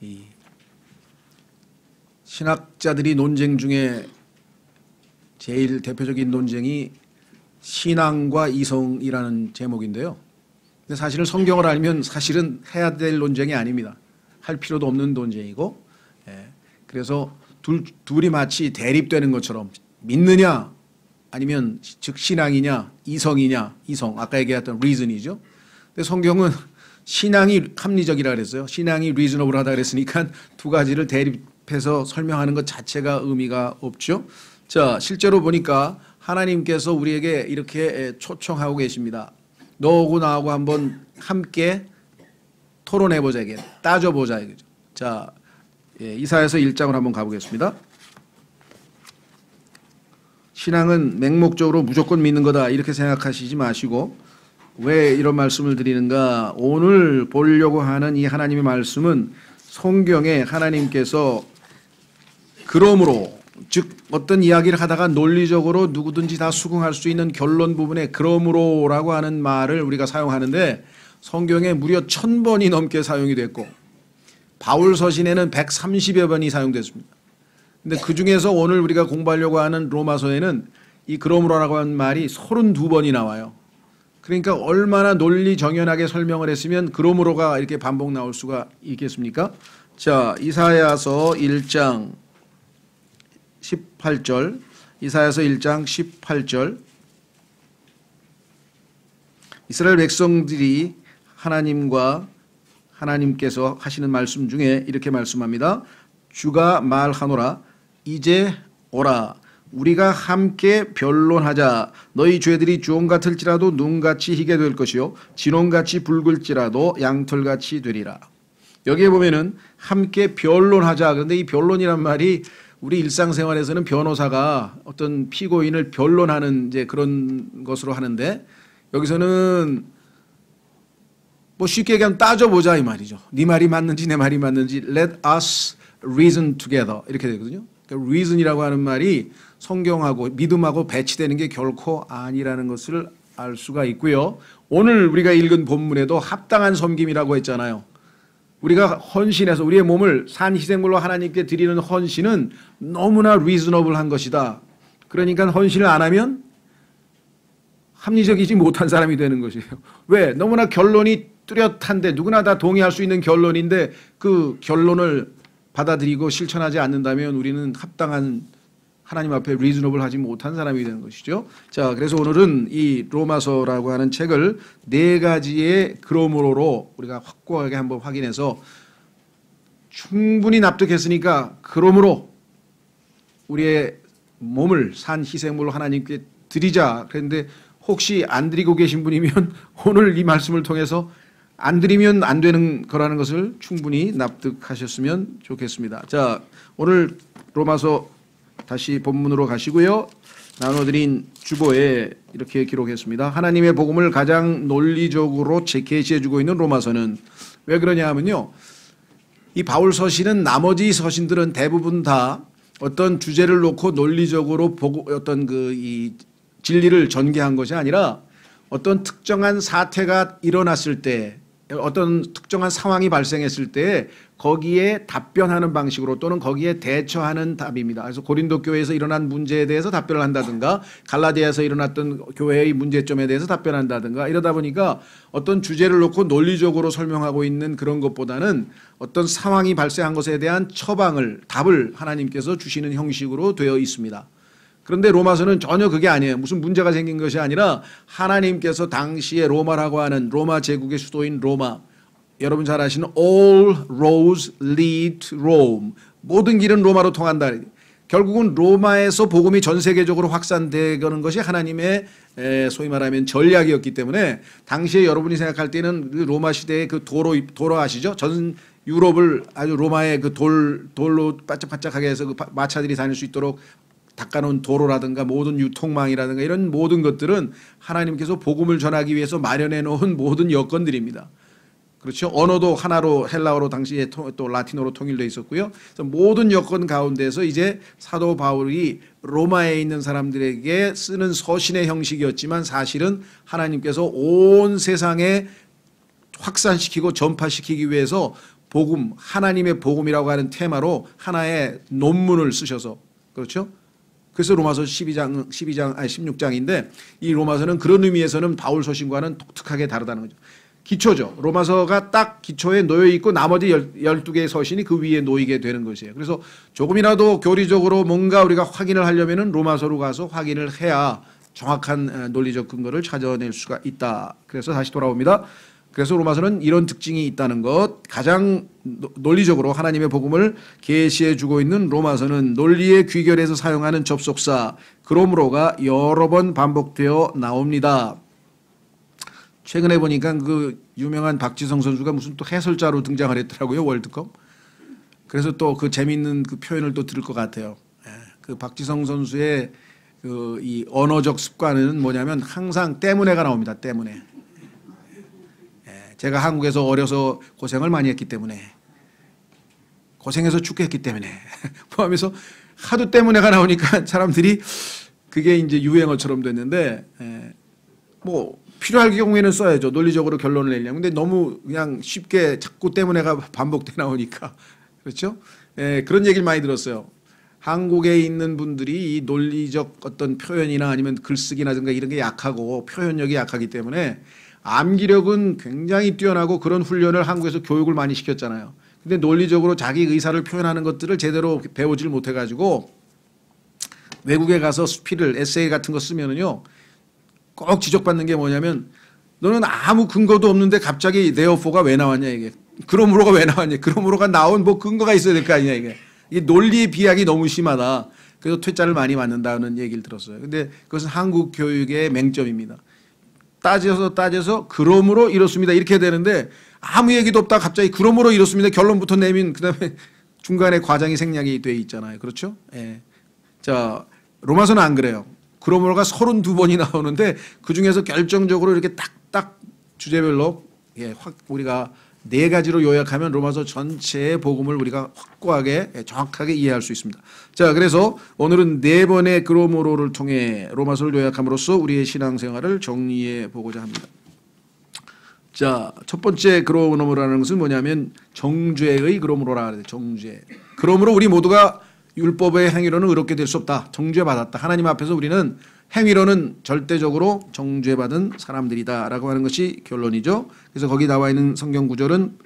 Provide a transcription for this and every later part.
이 신학자들이 논쟁 중에 제일 대표적인 논쟁이 신앙과 이성이라는 제목인데요. 근데 사실은 성경을 알면 사실은 해야 될 논쟁이 아닙니다. 할 필요도 없는 논쟁이고, 그래서 둘이 마치 대립되는 것처럼 믿느냐 아니면 즉 신앙이냐 이성이냐, 이성 아까 얘기했던 reason이죠. 근데 성경은 신앙이 합리적이라 그랬어요. 신앙이 reasonable하다 그랬으니까 두 가지를 대립해서 설명하는 것 자체가 의미가 없죠. 자, 실제로 보니까 하나님께서 우리에게 이렇게 초청하고 계십니다. 너하고 나하고 한번 함께 토론해보자, 이게 따져보자 이거죠. 자, 이사야서 1장을 한번 가보겠습니다. 신앙은 맹목적으로 무조건 믿는 거다 이렇게 생각하시지 마시고, 왜 이런 말씀을 드리는가? 오늘 보려고 하는 이 하나님의 말씀은 성경에 하나님께서 그러므로, 즉 어떤 이야기를 하다가 논리적으로 누구든지 다 수긍할 수 있는 결론 부분에 그러므로라고 하는 말을 우리가 사용하는데 성경에 무려 1000번이 넘게 사용이 됐고 바울 서신에는 130여 번이 사용됐습니다. 근데 그 중에서 오늘 우리가 공부하려고 하는 로마서에는 이 그러므로라고 하는 말이 32번이 나와요. 그러니까 얼마나 논리 정연하게 설명을 했으면 그러므로가 이렇게 반복 나올 수가 있겠습니까? 자, 이사야서 1장 18절, 이사야서 1장 18절. 이스라엘 백성들이 하나님께서 하시는 말씀 중에 이렇게 말씀합니다. 주가 말하노라, 이제 오라, 우리가 함께 변론하자. 너희 죄들이 주홍 같을지라도 눈같이 희게 될 것이요 진홍같이 붉을지라도 양털같이 되리라. 여기에 보면은 함께 변론하자. 그런데 이 변론이란 말이 우리 일상생활에서는 변호사가 어떤 피고인을 변론하는 이제 그런 것으로 하는데, 여기서는 뭐 쉽게 얘기하면 따져보자 이 말이죠. 네 말이 맞는지 내 말이 맞는지 let us reason together 이렇게 되거든요. 그러니까 reason이라고 하는 말이 성경하고 믿음하고 배치되는 게 결코 아니라는 것을 알 수가 있고요. 오늘 우리가 읽은 본문에도 합당한 섬김이라고 했잖아요. 우리가 헌신해서 우리의 몸을 산희생물로 하나님께 드리는 헌신은 너무나 리즈너블한 것이다. 그러니까 헌신을 안 하면 합리적이지 못한 사람이 되는 것이에요. 왜? 너무나 결론이 뚜렷한데 누구나 다 동의할 수 있는 결론인데 그 결론을 받아들이고 실천하지 않는다면 우리는 합당한 하나님 앞에 리즈너블 하지 못한 사람이 되는 것이죠. 자, 그래서 오늘은 이 로마서라고 하는 책을 4가지의 그러므로로 우리가 확고하게 한번 확인해서 충분히 납득했으니까 그러므로 우리의 몸을 산 희생물로 하나님께 드리자. 그런데 혹시 안 드리고 계신 분이면 오늘 이 말씀을 통해서 안 드리면 안 되는 거라는 것을 충분히 납득하셨으면 좋겠습니다. 자, 오늘 로마서 다시 본문으로 가시고요. 나눠드린 주보에 이렇게 기록했습니다. 하나님의 복음을 가장 논리적으로 계시해주고 있는 로마서는 왜 그러냐 하면요, 이 바울 서신은 나머지 서신들은 대부분 다 어떤 주제를 놓고 논리적으로 어떤 이 진리를 전개한 것이 아니라 어떤 특정한 사태가 일어났을 때, 어떤 특정한 상황이 발생했을 때 거기에 답변하는 방식으로 또는 거기에 대처하는 답입니다. 그래서 고린도 교회에서 일어난 문제에 대해서 답변을 한다든가 갈라디아에서 일어났던 교회의 문제점에 대해서 답변한다든가 이러다 보니까 어떤 주제를 놓고 논리적으로 설명하고 있는 그런 것보다는 어떤 상황이 발생한 것에 대한 답을 하나님께서 주시는 형식으로 되어 있습니다. 그런데 로마서는 전혀 그게 아니에요. 무슨 문제가 생긴 것이 아니라 하나님께서 당시에 로마라고 하는 로마 제국의 수도인 로마, 여러분 잘 아시는 all roads lead to Rome, 모든 길은 로마로 통한다. 결국은 로마에서 복음이 전 세계적으로 확산되는 것이 하나님의 소위 말하면 전략이었기 때문에 당시에 여러분이 생각할 때는 로마 시대의 그 도로 아시죠? 전 유럽을 아주 로마의 그 돌로 바짝바짝하게 해서 그 마차들이 다닐 수 있도록 닦아놓은 도로라든가 모든 유통망이라든가 이런 모든 것들은 하나님께서 복음을 전하기 위해서 마련해 놓은 모든 여건들입니다. 그렇죠. 언어도 하나로 헬라어로 당시에 또 라틴어로 통일되어 있었고요. 그래서 모든 여건 가운데서 이제 사도 바울이 로마에 있는 사람들에게 쓰는 서신의 형식이었지만 사실은 하나님께서 온 세상에 확산시키고 전파시키기 위해서 복음, 하나님의 복음이라고 하는 테마로 하나의 논문을 쓰셔서 그렇죠? 그래서 로마서 16장인데 이 로마서는 그런 의미에서는 바울 서신과는 독특하게 다르다는 거죠. 기초죠. 로마서가 딱 기초에 놓여 있고 나머지 12개의 서신이 그 위에 놓이게 되는 것이에요. 그래서 조금이라도 교리적으로 뭔가 우리가 확인을 하려면은 로마서로 가서 확인을 해야 정확한 논리적 근거를 찾아낼 수가 있다. 그래서 다시 돌아옵니다. 그래서 로마서는 이런 특징이 있다는 것, 가장 논리적으로 하나님의 복음을 계시해 주고 있는 로마서는 논리의 귀결에서 사용하는 접속사 그러므로가 여러 번 반복되어 나옵니다. 최근에 보니까 그 유명한 박지성 선수가 무슨 또 해설자로 등장을 했더라고요, 월드컵. 그래서 또 그 재미있는 그 표현을 또 들을 것 같아요. 그 박지성 선수의 그 이 언어적 습관은 뭐냐면 항상 때문에가 나옵니다. 때문에. 제가 한국에서 어려서 고생을 많이 했기 때문에, 고생해서 죽겠기 때문에 포함해서 하도 때문에가 나오니까 사람들이 그게 이제 유행어처럼 됐는데, 뭐 필요할 경우에는 써야죠. 논리적으로 결론을 내려면. 근데 너무 그냥 쉽게 자꾸 때문에가 반복돼 나오니까 그렇죠? 그런 얘기를 많이 들었어요. 한국에 있는 분들이 이 논리적 어떤 표현이나 아니면 글쓰기라든가 이런 게 약하고 표현력이 약하기 때문에 암기력은 굉장히 뛰어나고 그런 훈련을 한국에서 교육을 많이 시켰잖아요. 근데 논리적으로 자기 의사를 표현하는 것들을 제대로 배우질 못해가지고 외국에 가서 수필을 에세이 같은 거 쓰면은요 꼭 지적받는 게 뭐냐면 너는 아무 근거도 없는데 갑자기 therefore 왜 나왔냐 이게. 그러므로가 왜 나왔냐. 그러므로가 나온 뭐 근거가 있어야 될 거 아니냐 이게. 이게 논리 비약이 너무 심하다. 그래서 퇴짜를 많이 맞는다는 얘기를 들었어요. 근데 그것은 한국 교육의 맹점입니다. 따져서 그러므로 이렇습니다. 이렇게 되는데 아무 얘기도 없다 갑자기 그러므로 이렇습니다. 결론부터 내면 그다음에 중간에 과장이 생략이 돼 있잖아요. 그렇죠? 예. 자, 로마서는 안 그래요. 그러므로가 32번이 나오는데 그중에서 결정적으로 이렇게 딱딱 주제별로 확 우리가 4가지로 요약하면 로마서 전체의 복음을 우리가 확고하게 정확하게 이해할 수 있습니다. 자, 그래서 오늘은 4번의 그러므로를 통해 로마서를 요약함으로써 우리의 신앙생활을 정리해 보고자 합니다. 자, 첫 번째 그러므로라는 것은 뭐냐면 정죄의 그러므로라 그래요. 정죄. 그러므로 우리 모두가 율법의 행위로는 의롭게 될 수 없다. 정죄받았다. 하나님 앞에서 우리는 행위로는 절대적으로 정죄받은 사람들이다라고 하는 것이 결론이죠. 그래서 거기 나와 있는 성경 구절은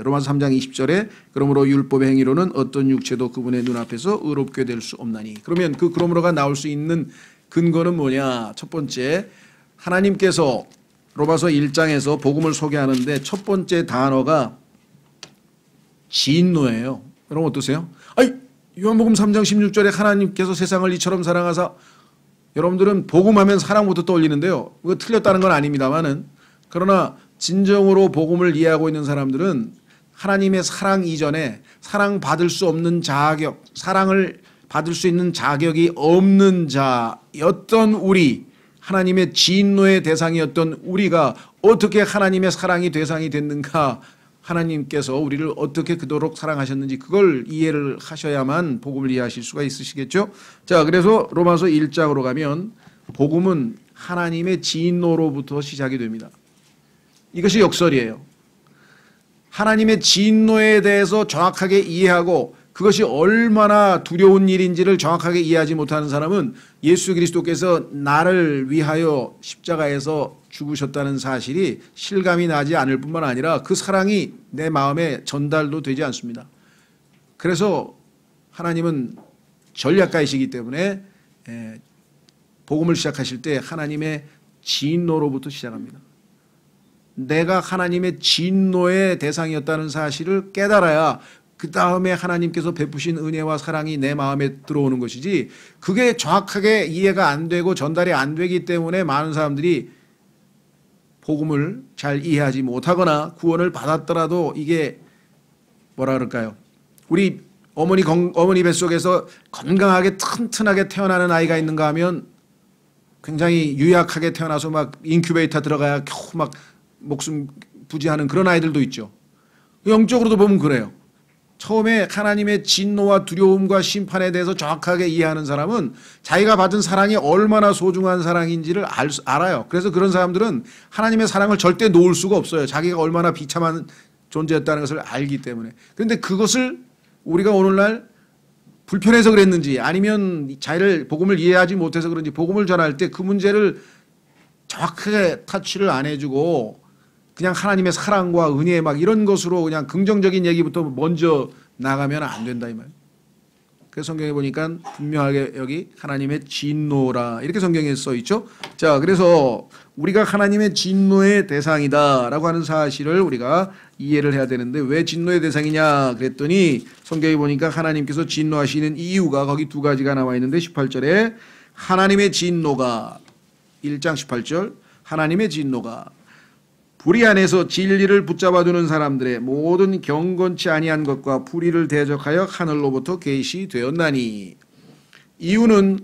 로마서 3장 20절에 그러므로 율법의 행위로는 어떤 육체도 그분의 눈앞에서 의롭게 될 수 없나니. 그러면 그 그러므로가 나올 수 있는 근거는 뭐냐. 첫 번째, 하나님께서 로마서 1장에서 복음을 소개하는데 첫 번째 단어가 진노예요. 여러분 어떠세요? 아이, 요한복음 3장 16절에 하나님께서 세상을 이처럼 사랑하사, 여러분들은 복음하면 사랑부터 떠올리는데요. 그거 틀렸다는 건 아닙니다만은, 그러나 진정으로 복음을 이해하고 있는 사람들은 하나님의 사랑 이전에 사랑받을 수 없는 자격, 사랑을 받을 수 있는 자격이 없는 자였던 우리, 하나님의 진노의 대상이었던 우리가 어떻게 하나님의 사랑이 대상이 됐는가, 하나님께서 우리를 어떻게 그토록 사랑하셨는지 그걸 이해를 하셔야만 복음을 이해하실 수가 있으시겠죠. 자, 그래서 로마서 1장으로 가면 복음은 하나님의 진노로부터 시작이 됩니다. 이것이 역설이에요. 하나님의 진노에 대해서 정확하게 이해하고 그것이 얼마나 두려운 일인지를 정확하게 이해하지 못하는 사람은 예수 그리스도께서 나를 위하여 십자가에서 죽으셨다는 사실이 실감이 나지 않을 뿐만 아니라 그 사랑이 내 마음에 전달도 되지 않습니다. 그래서 하나님은 전략가이시기 때문에 복음을 시작하실 때 하나님의 진노로부터 시작합니다. 내가 하나님의 진노의 대상이었다는 사실을 깨달아야 그 다음에 하나님께서 베푸신 은혜와 사랑이 내 마음에 들어오는 것이지, 그게 정확하게 이해가 안 되고 전달이 안 되기 때문에 많은 사람들이 복음을 잘 이해하지 못하거나 구원을 받았더라도 이게 뭐라 그럴까요? 우리 어머니 뱃속에서 건강하게 튼튼하게 태어나는 아이가 있는가 하면 굉장히 유약하게 태어나서 막 인큐베이터 들어가야 겨우 막 목숨 부지하는 그런 아이들도 있죠. 영적으로도 보면 그래요. 처음에 하나님의 진노와 두려움과 심판에 대해서 정확하게 이해하는 사람은 자기가 받은 사랑이 얼마나 소중한 사랑인지를 알아요. 그래서 그런 사람들은 하나님의 사랑을 절대 놓을 수가 없어요. 자기가 얼마나 비참한 존재했다는 것을 알기 때문에. 그런데 그것을 우리가 오늘날 불편해서 그랬는지 아니면 복음을 이해하지 못해서 그런지 복음을 전할 때 그 문제를 정확하게 터치를 안 해주고 그냥 하나님의 사랑과 은혜 막 이런 것으로 그냥 긍정적인 얘기부터 먼저 나가면 안 된다 이 말. 그래서 성경에 보니까 분명하게 여기 하나님의 진노라 이렇게 성경에 써 있죠. 자, 그래서 우리가 하나님의 진노의 대상이다라고 하는 사실을 우리가 이해를 해야 되는데 왜 진노의 대상이냐 그랬더니 성경에 보니까 하나님께서 진노하시는 이유가 거기 두 가지가 나와 있는데 18절에 하나님의 진노가 1장 18절 하나님의 진노가 불의 안에서 진리를 붙잡아두는 사람들의 모든 경건치 아니한 것과 불의를 대적하여 하늘로부터 계시되었나니. 이유는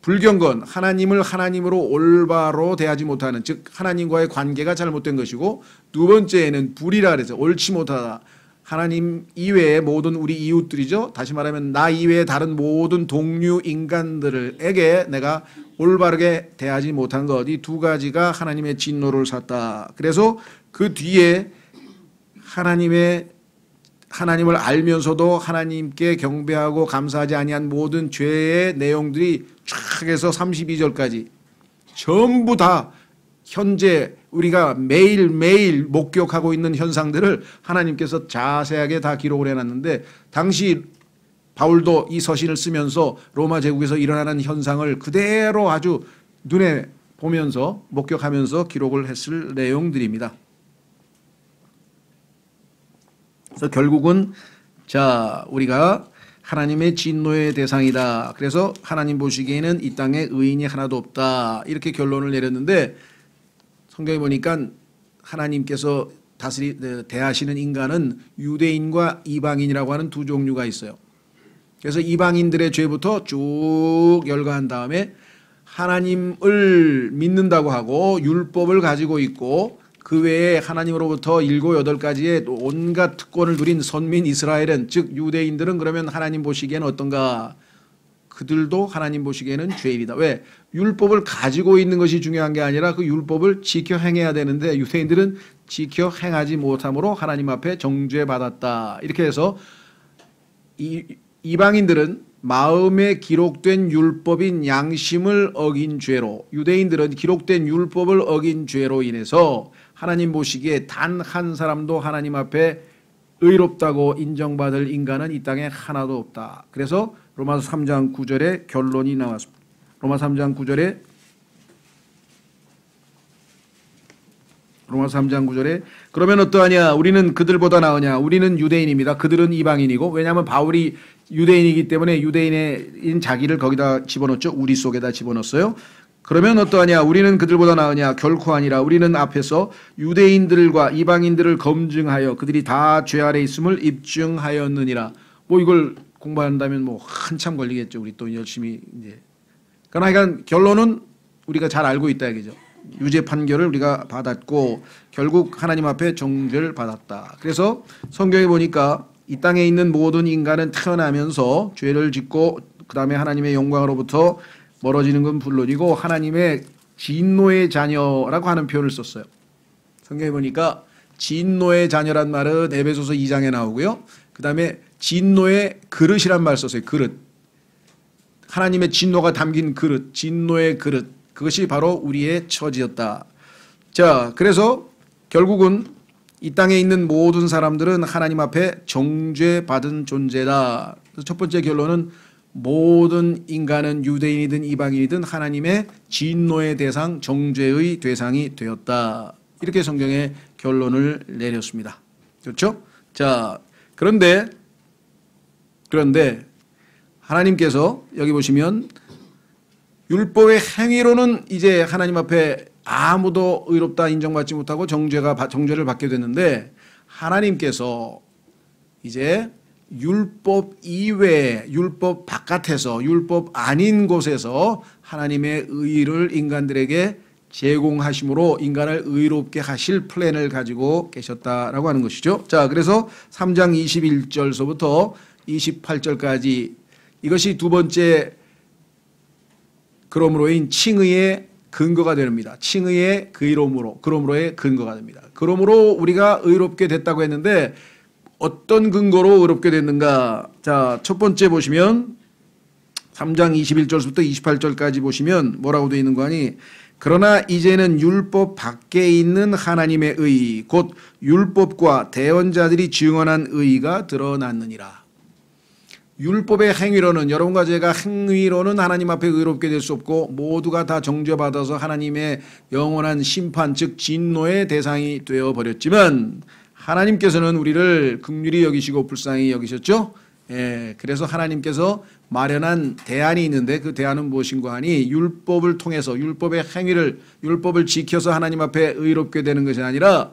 불경건, 하나님을 하나님으로 올바로 대하지 못하는, 즉 하나님과의 관계가 잘못된 것이고, 두 번째는 불의라 그래서 옳지 못하다. 하나님 이외의 모든 우리 이웃들이죠. 다시 말하면 나 이외의 다른 모든 동류 인간들에게 내가 올바르게 대하지 못한 것, 이 두 가지가 하나님의 진노를 샀다. 그래서 그 뒤에 하나님을 알면서도 하나님께 경배하고 감사하지 아니한 모든 죄의 내용들이 쫙 해서 32절까지 전부 다 현재 우리가 매일매일 목격하고 있는 현상들을 하나님께서 자세하게 다 기록을 해놨는데, 당시 바울도 이 서신을 쓰면서 로마 제국에서 일어나는 현상을 그대로 아주 눈에 보면서 목격하면서 기록을 했을 내용들입니다. 그래서 결국은 우리가 하나님의 진노의 대상이다. 그래서 하나님 보시기에는 이 땅에 의인이 하나도 없다. 이렇게 결론을 내렸는데, 성경에 보니까 하나님께서 대하시는 인간은 유대인과 이방인이라고 하는 두 종류가 있어요. 그래서 이방인들의 죄부터 쭉 열거한 다음에 하나님을 믿는다고 하고 율법을 가지고 있고 그 외에 하나님으로부터 7, 8가지의 온갖 특권을 누린 선민 이스라엘은, 즉 유대인들은 그러면 하나님 보시기에는 어떤가? 그들도 하나님 보시기에는 죄인이다. 왜? 율법을 가지고 있는 것이 중요한 게 아니라 그 율법을 지켜 행해야 되는데 유대인들은 지켜 행하지 못함으로 하나님 앞에 정죄받았다. 이렇게 해서 이방인들은 마음에 기록된 율법인 양심을 어긴 죄로, 유대인들은 기록된 율법을 어긴 죄로 인해서 하나님 보시기에 단 한 사람도 하나님 앞에 의롭다고 인정받을 인간은 이 땅에 하나도 없다. 그래서 로마서 3장 9절에 결론이 나왔습니다. 로마서 3장 9절에 그러면 어떠하냐? 우리는 그들보다 나으냐? 우리는 유대인입니다. 그들은 이방인이고, 왜냐하면 바울이 유대인이기 때문에 유대인인 자기를 거기다 집어넣었죠. 우리 속에다 집어넣었어요. 그러면 어떠하냐? 우리는 그들보다 나으냐? 결코 아니라 우리는 앞에서 유대인들과 이방인들을 검증하여 그들이 다 죄 아래 있음을 입증하였느니라. 뭐 이걸 공부한다면 뭐 한참 걸리겠죠. 우리 또 열심히 이제. 그러나 결론은 우리가 잘 알고 있다 얘기죠. 유죄 판결을 우리가 받았고 결국 하나님 앞에 정죄를 받았다. 그래서 성경에 보니까 이 땅에 있는 모든 인간은 태어나면서 죄를 짓고 그 다음에 하나님의 영광으로부터 멀어지는 건 물론이고 하나님의 진노의 자녀라고 하는 표현을 썼어요. 성경에 보니까 진노의 자녀란 말은 에베소서 2장에 나오고요. 그 다음에 진노의 그릇이란 말 썼어요. 그릇. 하나님의 진노가 담긴 그릇, 진노의 그릇. 그것이 바로 우리의 처지였다. 자, 그래서 결국은 이 땅에 있는 모든 사람들은 하나님 앞에 정죄받은 존재다. 그래서 첫 번째 결론은 모든 인간은 유대인이든 이방인이든 하나님의 진노의 대상, 정죄의 대상이 되었다. 이렇게 성경에 결론을 내렸습니다. 그렇죠? 자, 그런데 하나님께서 여기 보시면 율법의 행위로는 이제 하나님 앞에 아무도 의롭다 인정받지 못하고 정죄를 받게 됐는데, 하나님께서 이제 율법 이외에, 율법 바깥에서, 율법 아닌 곳에서 하나님의 의를 인간들에게 제공하심으로 인간을 의롭게 하실 플랜을 가지고 계셨다라고 하는 것이죠. 자, 그래서 3장 21절서부터 28절까지 이것이 두 번째 그러므로인 칭의의 근거가 됩니다. 칭의의 그러므로의 근거가 됩니다. 그러므로 우리가 의롭게 됐다고 했는데 어떤 근거로 의롭게 됐는가? 자, 첫 번째 보시면 3장 21절부터 28절까지 보시면 뭐라고 되어 있는 거 아니? 그러나 이제는 율법 밖에 있는 하나님의 의, 곧 율법과 대언자들이 증언한 의가 드러났느니라. 율법의 행위로는, 여러분과 제가 행위로는 하나님 앞에 의롭게 될 수 없고 모두가 다 정죄받아서 하나님의 영원한 심판, 즉 진노의 대상이 되어버렸지만 하나님께서는 우리를 긍휼히 여기시고 불쌍히 여기셨죠. 그래서 하나님께서 마련한 대안이 있는데 그 대안은 무엇인가 하니 율법을 통해서 율법의 행위를, 율법을 지켜서 하나님 앞에 의롭게 되는 것이 아니라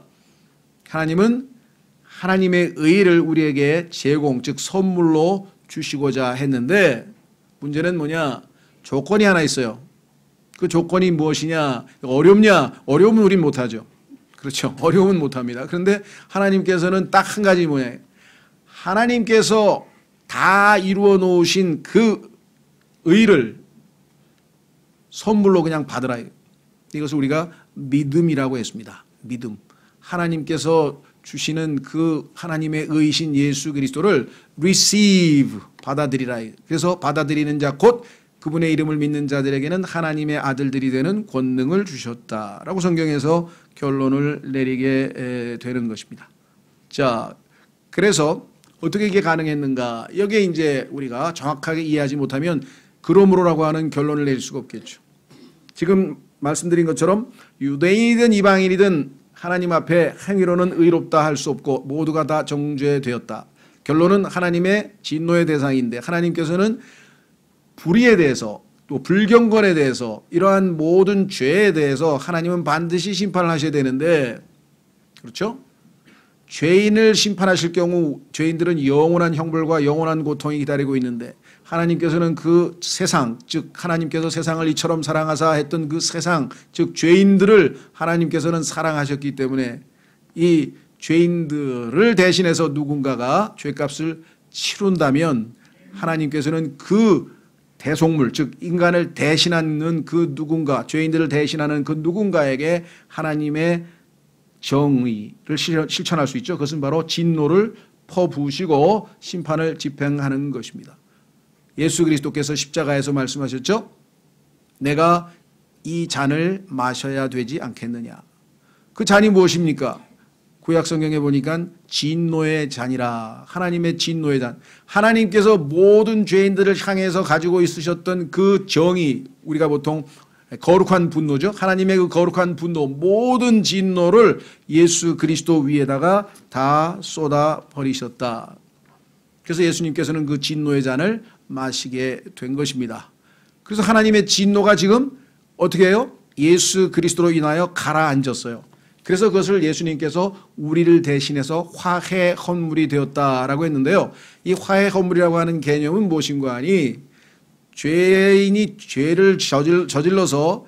하나님은 하나님의 의를 우리에게 제공, 즉 선물로 주시고자 했는데 문제는 뭐냐? 조건이 하나 있어요. 그 조건이 무엇이냐? 어렵냐? 어려우면 우린 못하죠. 그렇죠. 어려우면 못합니다. 그런데 하나님께서는 딱 한 가지 뭐냐? 하나님께서 다 이루어 놓으신 그 의를 선물로 그냥 받으라. 이것을 우리가 믿음이라고 했습니다. 믿음. 하나님께서 주시는 그 하나님의 의이신 예수 그리스도를 receive, 받아들이라. 그래서 받아들이는 자 곧 그분의 이름을 믿는 자들에게는 하나님의 아들들이 되는 권능을 주셨다라고 성경에서 결론을 내리게 되는 것입니다. 자, 그래서 어떻게 이게 가능했는가? 여기에 이제 우리가 정확하게 이해하지 못하면 그러므로라고 하는 결론을 내릴 수가 없겠죠. 지금 말씀드린 것처럼 유대인이든 이방인이든 하나님 앞에 행위로는 의롭다 할 수 없고 모두가 다 정죄되었다. 결론은 하나님의 진노의 대상인데 하나님께서는 불의에 대해서 또 불경건에 대해서 이러한 모든 죄에 대해서 하나님은 반드시 심판을 하셔야 되는데 그렇죠? 죄인을 심판하실 경우 죄인들은 영원한 형벌과 영원한 고통이 기다리고 있는데 하나님께서는 그 세상, 즉 하나님께서 세상을 이처럼 사랑하사 했던 그 세상, 즉 죄인들을 하나님께서는 사랑하셨기 때문에 이 죄인들을 대신해서 누군가가 죄값을 치룬다면 하나님께서는 그 대속물, 즉 인간을 대신하는 그 누군가, 죄인들을 대신하는 그 누군가에게 하나님의 정의를 실천할 수 있죠. 그것은 바로 진노를 퍼부으시고 심판을 집행하는 것입니다. 예수 그리스도께서 십자가에서 말씀하셨죠. 내가 이 잔을 마셔야 되지 않겠느냐. 그 잔이 무엇입니까? 구약 성경에 보니까 진노의 잔이라. 하나님의 진노의 잔. 하나님께서 모든 죄인들을 향해서 가지고 있으셨던 그 정의, 우리가 보통 거룩한 분노죠. 하나님의 그 거룩한 분노, 모든 진노를 예수 그리스도 위에다가 다 쏟아 버리셨다. 그래서 예수님께서는 그 진노의 잔을 마시게 된 것입니다. 그래서 하나님의 진노가 지금 어떻게 해요? 예수 그리스도로 인하여 가라앉았어요. 그래서 그것을 예수님께서 우리를 대신해서 화해 헌물이 되었다라고 했는데요. 이 화해 헌물이라고 하는 개념은 무엇인가 하니 죄인이 죄를 저질러서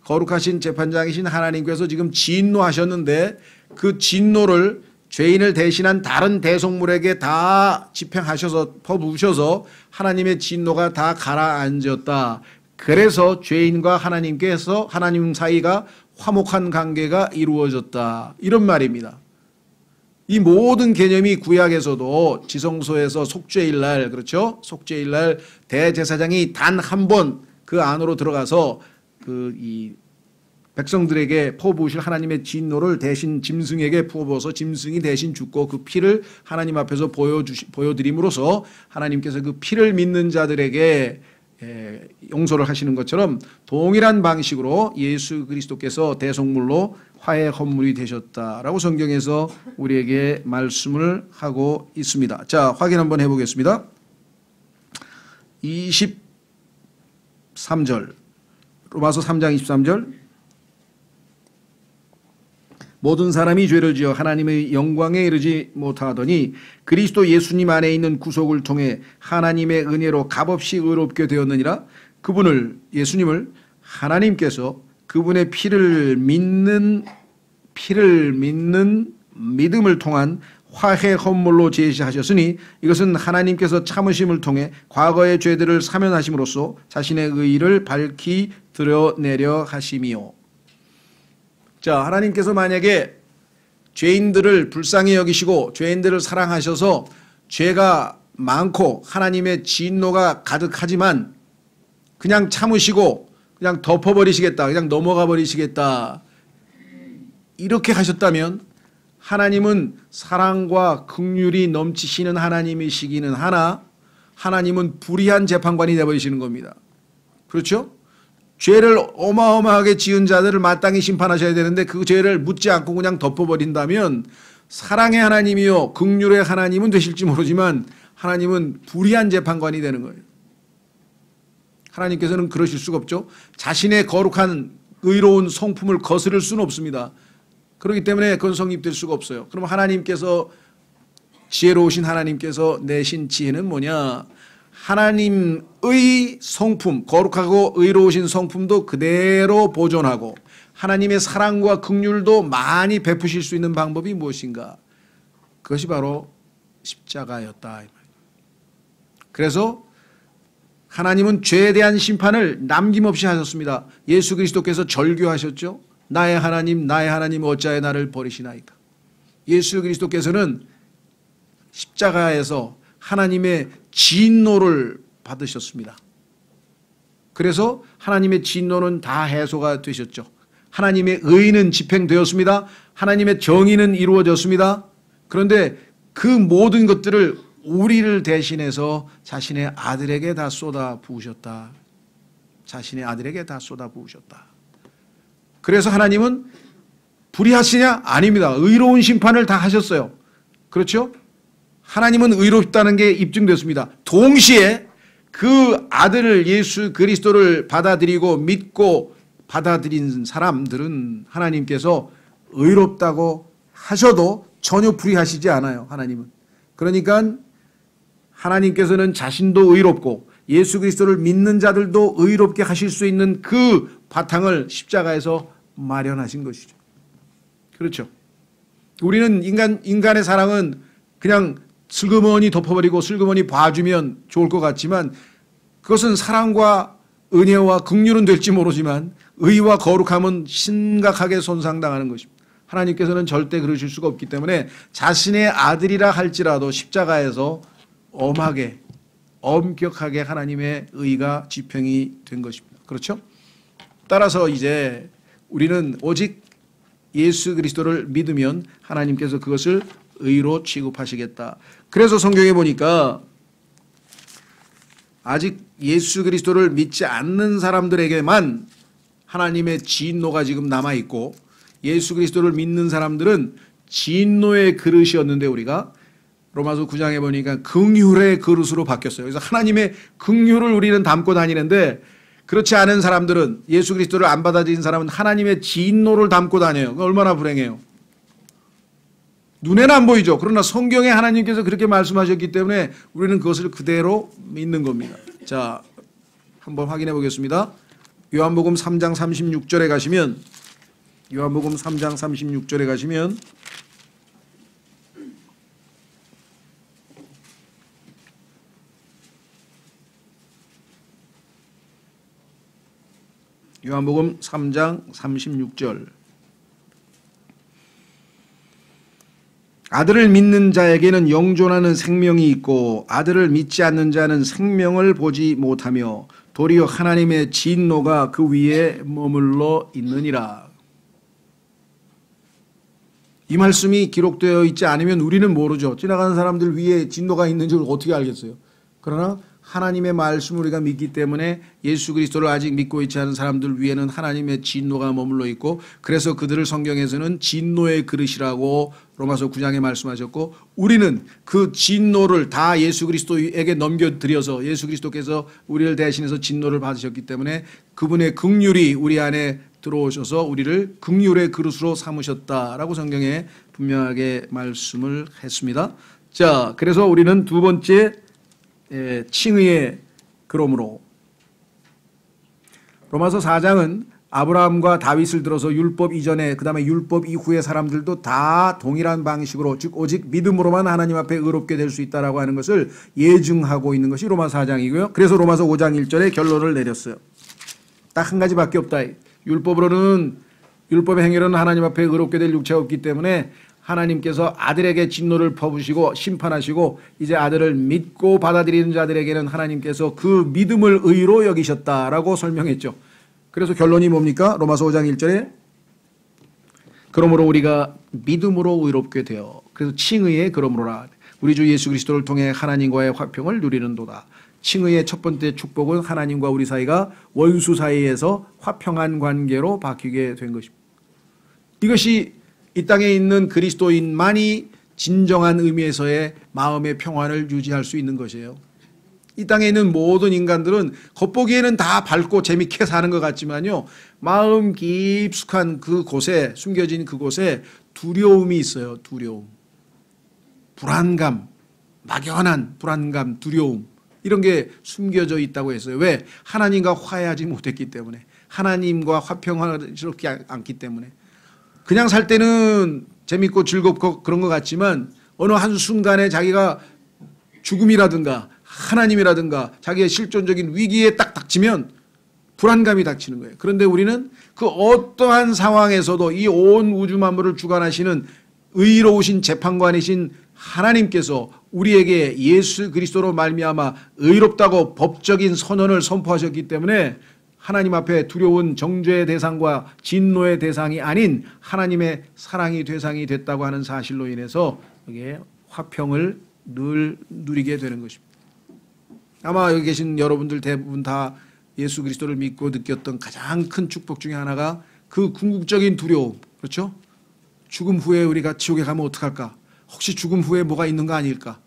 거룩하신 재판장이신 하나님께서 지금 진노하셨는데 그 진노를 죄인을 대신한 다른 대속물에게 다 집행하셔서 퍼부으셔서 하나님의 진노가 다 가라앉았다. 그래서 죄인과 하나님께서 하나님 사이가 화목한 관계가 이루어졌다. 이런 말입니다. 이 모든 개념이 구약에서도 지성소에서 속죄일날, 그렇죠? 속죄일날 대제사장이 단 한 번 그 안으로 들어가서 이 백성들에게 퍼부으실 하나님의 진노를 대신 짐승에게 부어부어서 짐승이 대신 죽고 그 피를 하나님 앞에서 보여드림으로써 하나님께서 그 피를 믿는 자들에게 용서를 하시는 것처럼 동일한 방식으로 예수 그리스도께서 대속물로 화해 헌물이 되셨다라고 성경에서 우리에게 말씀을 하고 있습니다. 자, 확인 한번 해보겠습니다. 23절, 로마서 3장 23절. 모든 사람이 죄를 지어 하나님의 영광에 이르지 못하더니 그리스도 예수님 안에 있는 구속을 통해 하나님의 은혜로 값없이 의롭게 되었느니라. 그분을, 예수님을 하나님께서 그분의 피를 믿는 믿음을 통한 화해 헌물로 제시하셨으니 이것은 하나님께서 참으심을 통해 과거의 죄들을 사면하심으로써 자신의 의의를 밝히 드러내려 하심이요. 자, 하나님께서 만약에 죄인들을 불쌍히 여기시고 죄인들을 사랑하셔서 죄가 많고 하나님의 진노가 가득하지만 그냥 참으시고 그냥 덮어버리시겠다, 그냥 넘어가 버리시겠다, 이렇게 하셨다면 하나님은 사랑과 긍휼이 넘치시는 하나님이시기는 하나 하나님은 불의한 재판관이 되어버리시는 겁니다. 그렇죠? 죄를 어마어마하게 지은 자들을 마땅히 심판하셔야 되는데 그 죄를 묻지 않고 그냥 덮어버린다면 사랑의 하나님이요 긍휼의 하나님은 되실지 모르지만 하나님은 불의한 재판관이 되는 거예요. 하나님께서는 그러실 수가 없죠. 자신의 거룩한 의로운 성품을 거스를 수는 없습니다. 그렇기 때문에 그건 성립될 수가 없어요. 그럼 하나님께서 지혜로우신 하나님께서 내신 지혜는 뭐냐? 하나님의 성품, 거룩하고 의로우신 성품도 그대로 보존하고 하나님의 사랑과 긍휼도 많이 베푸실 수 있는 방법이 무엇인가? 그것이 바로 십자가였다. 그래서 하나님은 죄에 대한 심판을 남김없이 하셨습니다. 예수 그리스도께서 절규하셨죠. 나의 하나님 어찌하여 나를 버리시나이까. 예수 그리스도께서는 십자가에서 하나님의 진노를 받으셨습니다. 그래서 하나님의 진노는 다 해소가 되셨죠. 하나님의 의는 집행되었습니다. 하나님의 정의는 이루어졌습니다. 그런데 그 모든 것들을 우리를 대신해서 자신의 아들에게 다 쏟아 부으셨다. 자신의 아들에게 다 쏟아 부으셨다. 그래서 하나님은 불의하시냐? 아닙니다. 의로운 심판을 다 하셨어요. 그렇죠? 하나님은 의롭다는 게 입증됐습니다. 동시에 그 아들을 예수 그리스도를 받아들이고 믿고 받아들인 사람들은 하나님께서 의롭다고 하셔도 전혀 불의하시지 않아요. 하나님은. 그러니까 하나님께서는 자신도 의롭고 예수 그리스도를 믿는 자들도 의롭게 하실 수 있는 그 바탕을 십자가에서 마련하신 것이죠. 그렇죠. 우리는 인간의 사랑은 그냥 슬그머니 덮어버리고 슬그머니 봐주면 좋을 것 같지만 그것은 사랑과 은혜와 긍휼은 될지 모르지만 의와 거룩함은 심각하게 손상당하는 것입니다. 하나님께서는 절대 그러실 수가 없기 때문에 자신의 아들이라 할지라도 십자가에서 엄하게 엄격하게 하나님의 의가 집행이 된 것입니다. 그렇죠? 따라서 이제 우리는 오직 예수 그리스도를 믿으면 하나님께서 그것을 의로 취급하시겠다. 그래서 성경에 보니까 아직 예수 그리스도를 믿지 않는 사람들에게만 하나님의 진노가 지금 남아있고 예수 그리스도를 믿는 사람들은 진노의 그릇이었는데 우리가 로마서 9장에 보니까 긍휼의 그릇으로 바뀌었어요. 그래서 하나님의 긍휼을 우리는 담고 다니는데 그렇지 않은 사람들은 예수 그리스도를 안 받아들인 사람은 하나님의 진노를 담고 다녀요. 얼마나 불행해요. 눈에는 안 보이죠. 그러나 성경에 하나님께서 그렇게 말씀하셨기 때문에 우리는 그것을 그대로 믿는 겁니다. 자, 한번 확인해 보겠습니다. 요한복음 3장 36절에 가시면 요한복음 3장 36절에 가시면 요한복음 3장 36절 아들을 믿는 자에게는 영존하는 생명이 있고 아들을 믿지 않는 자는 생명을 보지 못하며 도리어 하나님의 진노가 그 위에 머물러 있느니라. 이 말씀이 기록되어 있지 않으면 우리는 모르죠. 지나가는 사람들 위에 진노가 있는 줄 어떻게 알겠어요. 그러나 하나님의 말씀을 우리가 믿기 때문에 예수 그리스도를 아직 믿고 있지 않은 사람들 위에는 하나님의 진노가 머물러 있고 그래서 그들을 성경에서는 진노의 그릇이라고 로마서 9장에 말씀하셨고 우리는 그 진노를 다 예수 그리스도에게 넘겨드려서 예수 그리스도께서 우리를 대신해서 진노를 받으셨기 때문에 그분의 긍휼이 우리 안에 들어오셔서 우리를 긍휼의 그릇으로 삼으셨다라고 성경에 분명하게 말씀을 했습니다. 자, 그래서 우리는 두 번째 칭의의 그러므로 로마서 4장은 아브라함과 다윗을 들어서 율법 이전에 그다음에 율법 이후의 사람들도 다 동일한 방식으로 즉 오직 믿음으로만 하나님 앞에 의롭게 될 수 있다라고 하는 것을 예증하고 있는 것이 로마서 4장이고요. 그래서 로마서 5장 1절에 결론을 내렸어요. 딱 한 가지밖에 없다. 율법의 행위로는 하나님 앞에 의롭게 될 육체가 없기 때문에 하나님께서 아들에게 진노를 퍼부시고 심판하시고 이제 아들을 믿고 받아들이는 자들에게는 하나님께서 그 믿음을 의로 여기셨다라고 설명했죠. 그래서 결론이 뭡니까? 로마서 5장 1절에 그러므로 우리가 믿음으로 의롭게 되어 그래서 칭의의 그러므로라 우리 주 예수 그리스도를 통해 하나님과의 화평을 누리는도다. 칭의의 첫 번째 축복은 하나님과 우리 사이가 원수 사이에서 화평한 관계로 바뀌게 된 것입니다. 이것이 이 땅에 있는 그리스도인만이 진정한 의미에서의 마음의 평안을 유지할 수 있는 것이에요. 이 땅에 있는 모든 인간들은 겉보기에는 다 밝고 재밌게 사는 것 같지만요. 마음 깊숙한 그곳에 숨겨진 그곳에 두려움이 있어요. 두려움. 불안감. 막연한 불안감, 두려움. 이런 게 숨겨져 있다고 했어요. 왜? 하나님과 화해하지 못했기 때문에. 하나님과 화평하지 않기 때문에. 그냥 살 때는 재밌고 즐겁고 그런 것 같지만 어느 한순간에 자기가 죽음이라든가 하나님이라든가 자기의 실존적인 위기에 딱 닥치면 불안감이 닥치는 거예요. 그런데 우리는 그 어떠한 상황에서도 이 온 우주 만물을 주관하시는 의로우신 재판관이신 하나님께서 우리에게 예수 그리스도로 말미암아 의롭다고 법적인 선언을 선포하셨기 때문에 하나님 앞에 두려운 정죄의 대상과 진노의 대상이 아닌 하나님의 사랑의 대상이 됐다고 하는 사실로 인해서 여기에 화평을 늘 누리게 되는 것입니다. 아마 여기 계신 여러분들 대부분 다 예수 그리스도를 믿고 느꼈던 가장 큰 축복 중에 하나가 그 궁극적인 두려움, 그렇죠? 죽음 후에 우리가 지옥에 가면 어떡할까? 혹시 죽음 후에 뭐가 있는 거 아닐까?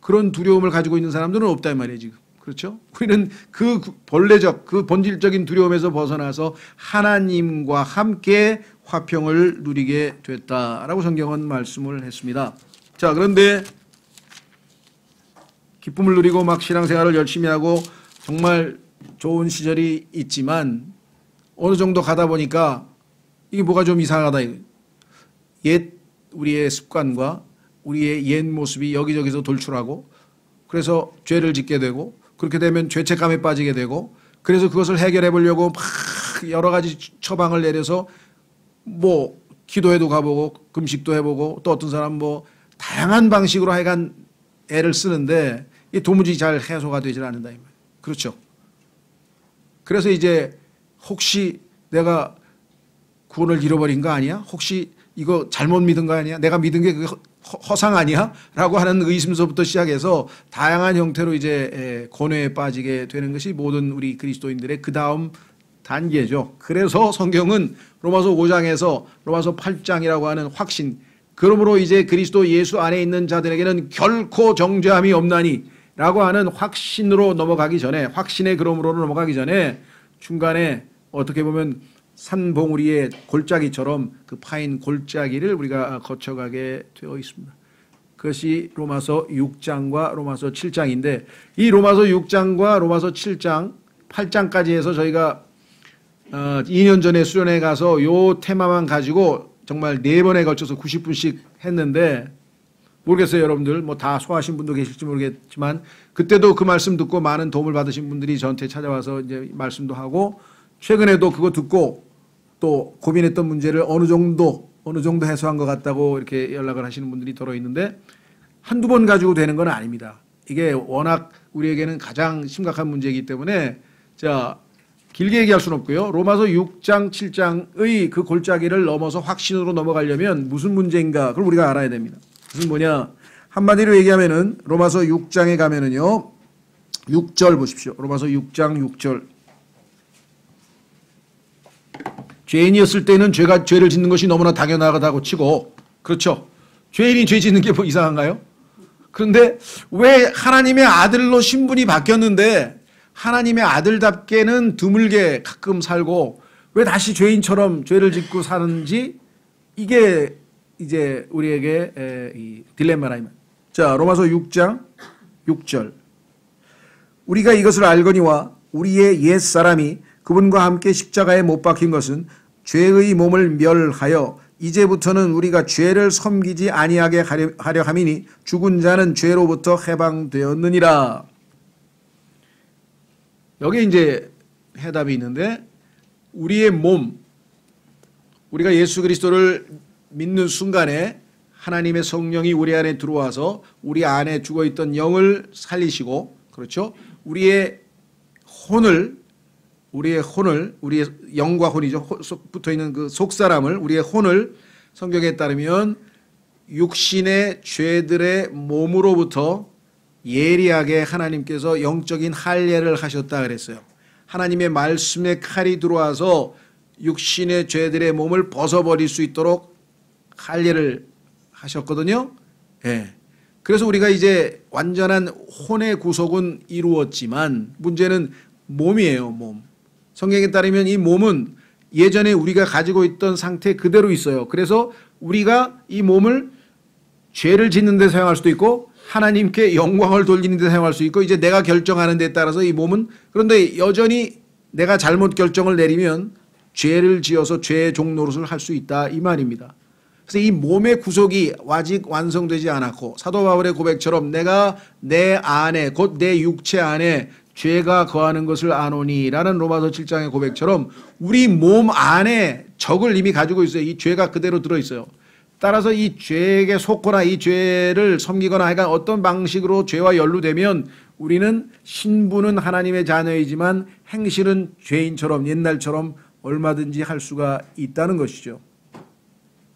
그런 두려움을 가지고 있는 사람들은 없다 이 말이에요 지금. 그렇죠? 우리는 그 본래적, 그 본질적인 두려움에서 벗어나서 하나님과 함께 화평을 누리게 됐다라고 성경은 말씀을 했습니다. 자, 그런데 기쁨을 누리고 막 신앙생활을 열심히 하고 정말 좋은 시절이 있지만 어느 정도 가다 보니까 이게 뭐가 좀 이상하다. 옛 우리의 습관과 우리의 옛 모습이 여기저기서 돌출하고 그래서 죄를 짓게 되고 그렇게 되면 죄책감에 빠지게 되고 그래서 그것을 해결해 보려고 막 여러 가지 처방을 내려서 뭐 기도회도 가보고 금식도 해보고 또 어떤 사람 뭐 다양한 방식으로 하여간 애를 쓰는데 이게 도무지 잘 해소가 되질 않는다. 그렇죠. 그래서 이제 혹시 내가 구원을 잃어버린 거 아니야? 혹시 이거 잘못 믿은 거 아니야? 내가 믿은 게 허상 아니야? 라고 하는 의심서부터 시작해서 다양한 형태로 이제 고뇌에 빠지게 되는 것이 모든 우리 그리스도인들의 그 다음 단계죠. 그래서 성경은 로마서 5장에서 로마서 8장이라고 하는 확신, 그러므로 이제 그리스도 예수 안에 있는 자들에게는 결코 정죄함이 없나니 라고 하는 확신으로 넘어가기 전에, 확신의 그러므로로 넘어가기 전에 중간에 어떻게 보면 산봉우리의 골짜기처럼 그 파인 골짜기를 우리가 거쳐가게 되어 있습니다. 그것이 로마서 6장과 로마서 7장인데 이 로마서 6장과 로마서 7장, 8장까지 해서 저희가 2년 전에 수련회 가서 요 테마만 가지고 정말 4번에 걸쳐서 90분씩 했는데 모르겠어요. 여러분들 뭐 다 소화하신 분도 계실지 모르겠지만 그때도 그 말씀 듣고 많은 도움을 받으신 분들이 저한테 찾아와서 이제 말씀도 하고 최근에도 그거 듣고 또 고민했던 문제를 어느 정도 해소한 것 같다고 이렇게 연락을 하시는 분들이 더러 있는데 한두 번 가지고 되는 건 아닙니다. 이게 워낙 우리에게는 가장 심각한 문제이기 때문에 자 길게 얘기할 수는 없고요. 로마서 6장, 7장의 그 골짜기를 넘어서 확신으로 넘어가려면 무슨 문제인가 그걸 우리가 알아야 됩니다. 무슨 뭐냐 한마디로 얘기하면은 로마서 6장에 가면은요 6절 보십시오. 로마서 6장 6절 죄인이었을 때는 죄를 짓는 것이 너무나 당연하다고 치고 그렇죠. 죄인이 죄 짓는 게 뭐 이상한가요? 그런데 왜 하나님의 아들로 신분이 바뀌었는데 하나님의 아들답게는 드물게 가끔 살고 왜 다시 죄인처럼 죄를 짓고 사는지 이게 이제 우리에게 이 딜레마라. 자, 로마서 6장 6절 우리가 이것을 알거니와 우리의 옛사람이 그분과 함께 십자가에 못 박힌 것은 죄의 몸을 멸하여 이제부터는 우리가 죄를 섬기지 아니하게 하려 함이니 죽은 자는 죄로부터 해방되었느니라. 여기 이제 해답이 있는데, 우리의 몸, 우리가 예수 그리스도를 믿는 순간에 하나님의 성령이 우리 안에 들어와서 우리 안에 죽어있던 영을 살리시고, 그렇죠? 우리의 혼을, 우리의 영과 혼이죠. 붙어있는 그 속사람을, 우리의 혼을 성경에 따르면 육신의 죄들의 몸으로부터 예리하게 하나님께서 영적인 할례를 하셨다 그랬어요. 하나님의 말씀의 칼이 들어와서 육신의 죄들의 몸을 벗어버릴 수 있도록 할례를 하셨거든요. 예. 그래서 우리가 이제 완전한 혼의 구속은 이루었지만 문제는 몸이에요, 몸. 성경에 따르면 이 몸은 예전에 우리가 가지고 있던 상태 그대로 있어요. 그래서 우리가 이 몸을 죄를 짓는 데 사용할 수도 있고 하나님께 영광을 돌리는 데 사용할 수 있고, 이제 내가 결정하는 데 따라서 이 몸은, 그런데 여전히 내가 잘못 결정을 내리면 죄를 지어서 죄의 종노릇을 할 수 있다, 이 말입니다. 그래서 이 몸의 구속이 아직 완성되지 않았고, 사도 바울의 고백처럼 내가 내 안에, 곧 내 육체 안에 죄가 거하는 것을 아노니 라는 로마서 7장의 고백처럼 우리 몸 안에 적을 이미 가지고 있어요. 이 죄가 그대로 들어있어요. 따라서 이 죄에게 속거나 이 죄를 섬기거나 하여간 어떤 방식으로 죄와 연루되면 우리는 신분은 하나님의 자녀이지만 행실은 죄인처럼, 옛날처럼 얼마든지 할 수가 있다는 것이죠.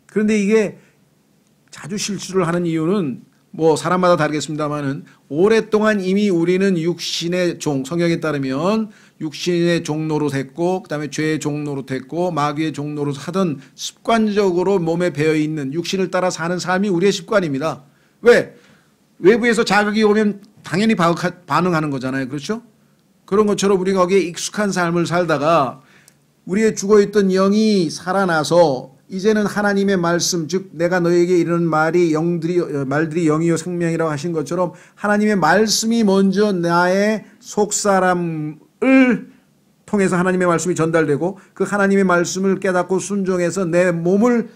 그런데 이게 자주 실수를 하는 이유는 뭐 사람마다 다르겠습니다만은 오랫동안 이미 우리는 육신의 종, 성경에 따르면 육신의 종노릇 했고, 그 다음에 죄의 종노릇 했고, 마귀의 종노릇 하던 습관적으로 몸에 배어있는 육신을 따라 사는 삶이 우리의 습관입니다. 왜? 외부에서 자극이 오면 당연히 반응하는 거잖아요. 그렇죠? 그런 것처럼 우리가 거기에 익숙한 삶을 살다가 우리의 죽어있던 영이 살아나서 이제는 하나님의 말씀, 즉 내가 너에게 이르는 말들이 영이요 생명이라고 하신 것처럼 하나님의 말씀이 먼저 나의 속사람을 통해서 하나님의 말씀이 전달되고, 그 하나님의 말씀을 깨닫고 순종해서 내 몸을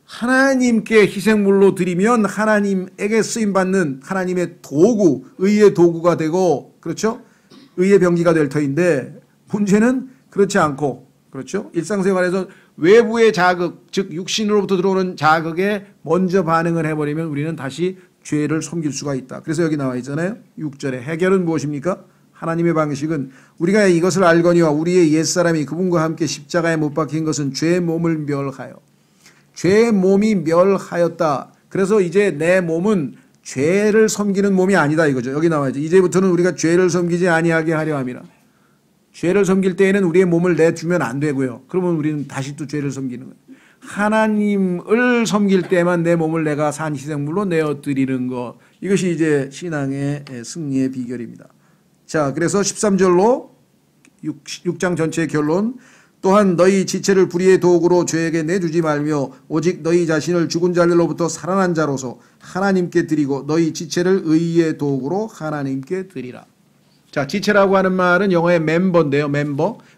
하나님께 희생물로 드리면 하나님에게 쓰임받는 하나님의 도구, 의의 도구가 되고, 그렇죠? 의의 병기가 될 터인데, 문제는 그렇지 않고, 그렇죠? 일상생활에서 외부의 자극, 즉 육신으로부터 들어오는 자극에 먼저 반응을 해버리면 우리는 다시 죄를 섬길 수가 있다. 그래서 여기 나와 있잖아요. 6절에 해결은 무엇입니까? 하나님의 방식은 우리가 이것을 알거니와 우리의 옛사람이 그분과 함께 십자가에 못 박힌 것은 죄의 몸을 멸하여, 죄의 몸이 멸하였다. 그래서 이제 내 몸은 죄를 섬기는 몸이 아니다 이거죠. 여기 나와 있죠. 이제부터는 우리가 죄를 섬기지 아니하게 하려 함이라. 죄를 섬길 때에는 우리의 몸을 내주면 안 되고요. 그러면 우리는 다시 또 죄를 섬기는 거예요. 하나님을 섬길 때만 내 몸을 내가 산 희생물로 내어드리는 것. 이것이 이제 신앙의 승리의 비결입니다. 자, 그래서 13절로 6장 전체의 결론. 또한 너희 지체를 불의의 도구로 죄에게 내주지 말며 오직 너희 자신을 죽은 자들로부터 살아난 자로서 하나님께 드리고 너희 지체를 의의 도구로 하나님께 드리라. 자, 지체라고 하는 말은 영어의 멤버인데요.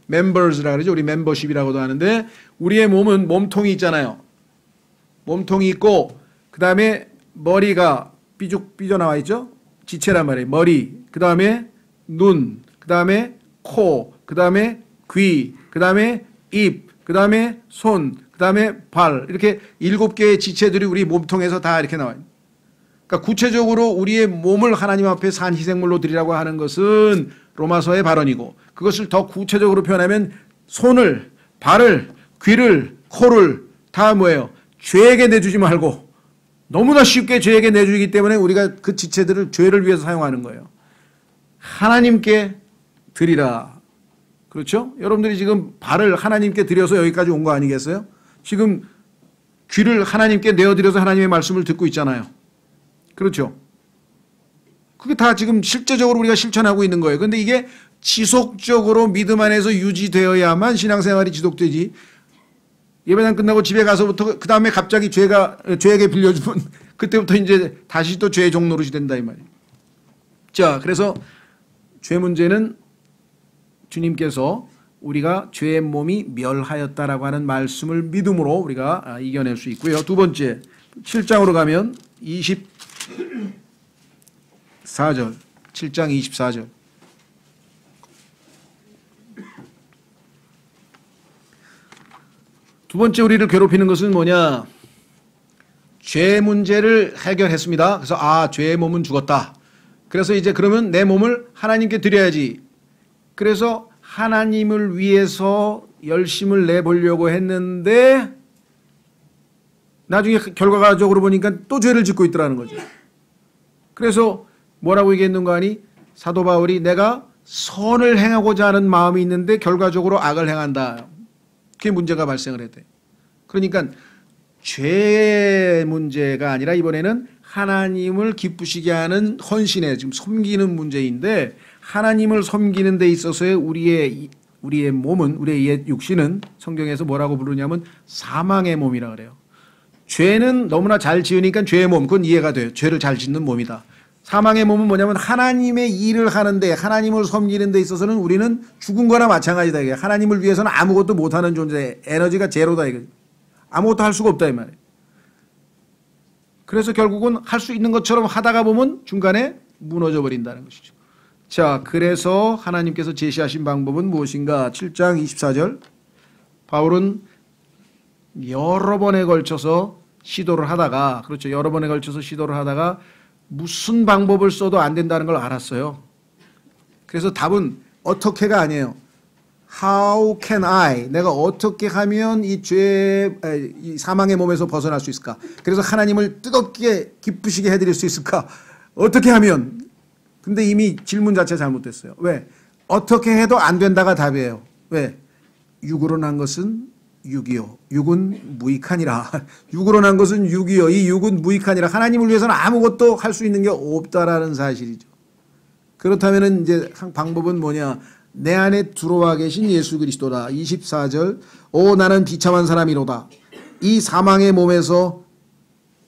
멤버스라고 그러죠. 우리 멤버십이라고도 하는데, 우리의 몸은 몸통이 있잖아요. 몸통이 있고 그 다음에 머리가 삐져나와 있죠. 지체란 말이에요. 머리, 그 다음에 눈, 그 다음에 코, 그 다음에 귀, 그 다음에 입, 그 다음에 손, 그 다음에 발, 이렇게 7개의 지체들이 우리 몸통에서 다 이렇게 나와요. 그러니까 구체적으로 우리의 몸을 하나님 앞에 산 희생물로 드리라고 하는 것은 로마서의 발언이고, 그것을 더 구체적으로 표현하면 손을, 발을, 귀를, 코를 다 뭐예요? 죄에게 내주지 말고, 너무나 쉽게 죄에게 내주기 때문에 우리가 그 지체들을 죄를 위해서 사용하는 거예요. 하나님께 드리라. 그렇죠? 여러분들이 지금 발을 하나님께 드려서 여기까지 온 거 아니겠어요? 지금 귀를 하나님께 내어드려서 하나님의 말씀을 듣고 있잖아요. 그렇죠? 그게 다 지금 실제적으로 우리가 실천하고 있는 거예요. 그런데 이게 지속적으로 믿음 안에서 유지되어야만 신앙생활이 지속되지, 예배당 끝나고 집에 가서부터 그 다음에 갑자기 죄에게 빌려주면 그때부터 이제 다시 또 죄의 종노릇이 된다 이 말이에요. 자, 그래서 죄 문제는 주님께서 우리가 죄의 몸이 멸하였다라고 하는 말씀을 믿음으로 우리가 이겨낼 수 있고요. 두 번째 7장으로 가면 24절 7장 24절 두 번째 우리를 괴롭히는 것은 뭐냐? 죄 문제를 해결했습니다. 그래서 죄의 몸은 죽었다. 그래서 이제 그러면 내 몸을 하나님께 드려야지. 그래서 하나님을 위해서 열심을 내보려고 했는데 나중에 결과적으로 보니까 또 죄를 짓고 있더라는 거죠. 그래서 뭐라고 얘기했는가 하니 사도 바울이 내가 선을 행하고자 하는 마음이 있는데 결과적으로 악을 행한다. 그게 문제가 발생을 했대. 그러니까 죄의 문제가 아니라 이번에는 하나님을 기쁘시게 하는 헌신에 지금 섬기는 문제인데 하나님을 섬기는 데 있어서의 우리의 몸은 우리의 옛 육신은 성경에서 뭐라고 부르냐면 사망의 몸이라 그래요. 죄는 너무나 잘 지으니까 죄의 몸 그건 이해가 돼요. 죄를 잘 짓는 몸이다. 사망의 몸은 뭐냐면 하나님의 일을 하는데 하나님을 섬기는 데 있어서는 우리는 죽은 거나 마찬가지다. 이게 하나님을 위해서는 아무것도 못하는 존재, 에너지가 제로다. 이거 아무것도 할 수가 없다 이 말이에요. 그래서 결국은 할 수 있는 것처럼 하다가 보면 중간에 무너져 버린다는 것이죠. 자, 그래서 하나님께서 제시하신 방법은 무엇인가? 7장 24절 바울은 여러 번에 걸쳐서 시도를 하다가 그렇죠. 여러 번에 걸쳐서 시도를 하다가 무슨 방법을 써도 안 된다는 걸 알았어요. 그래서 답은 어떻게가 아니에요. How can I? 내가 어떻게 하면 이 사망의 몸에서 벗어날 수 있을까? 그래서 하나님을 뜨겁게 기쁘시게 해드릴 수 있을까? 어떻게 하면? 근데 이미 질문 자체 잘못됐어요. 왜? 어떻게 해도 안 된다가 답이에요. 왜? 육으로 난 것은 육이요. 육은 무익하니라. 육으로 난 것은 육이요. 이 육은 무익하니라. 하나님을 위해서는 아무것도 할 수 있는 게 없다라는 사실이죠. 그렇다면 이제 한 방법은 뭐냐? 내 안에 들어와 계신 예수 그리스도다. 24절 나는 비참한 사람이로다. 이 사망의 몸에서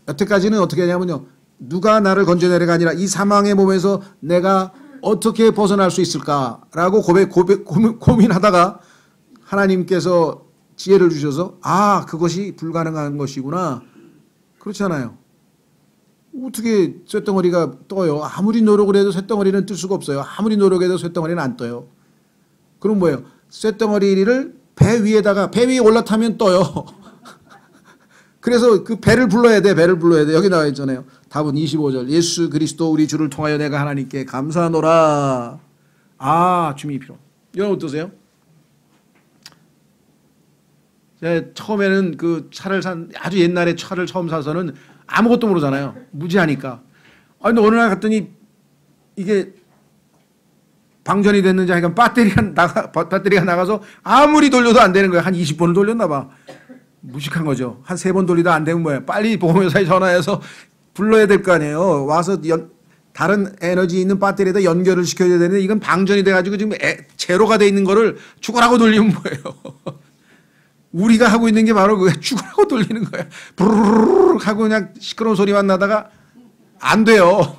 여태까지는 어떻게 하냐면요. 누가 나를 건져내려가 아니라 이 사망의 몸에서 내가 어떻게 벗어날 수 있을까라고 고민하다가 하나님께서 지혜를 주셔서 그것이 불가능한 것이구나. 그렇잖아요. 어떻게 쇳덩어리가 떠요? 아무리 노력을 해도 쇳덩어리는 뜰 수가 없어요. 아무리 노력해도 쇳덩어리는 안 떠요. 그럼 뭐예요? 쇳덩어리를 배 위에 올라타면 떠요. 그래서 그 배를 불러야 돼. 배를 불러야 돼. 여기 나와 있잖아요. 답은 25절. 예수 그리스도 우리 주를 통하여 내가 하나님께 감사하노라. 주님이 필요. 여러분 어떠세요? 처음에는 그 차를 아주 옛날에 차를 처음 사서는 아무것도 모르잖아요. 무지하니까. 근데 어느 날 갔더니 이게 방전이 됐는지 하여간 배터리가 나가서 아무리 돌려도 안 되는 거예요. 한 20번을 돌렸나 봐. 무식한 거죠. 한 3번 돌리다 안 되면 뭐예요? 빨리 보험회사에 전화해서 불러야 될 거 아니에요. 와서 다른 에너지 있는 배터리에다 연결을 시켜야 되는데 이건 방전이 돼가지고 지금 제로가 돼 있는 거를 죽으라고 돌리면 뭐예요? 우리가 하고 있는 게 바로 그게 죽으라고 돌리는 거야. 부르르르 하고 그냥 시끄러운 소리만 나다가 안 돼요.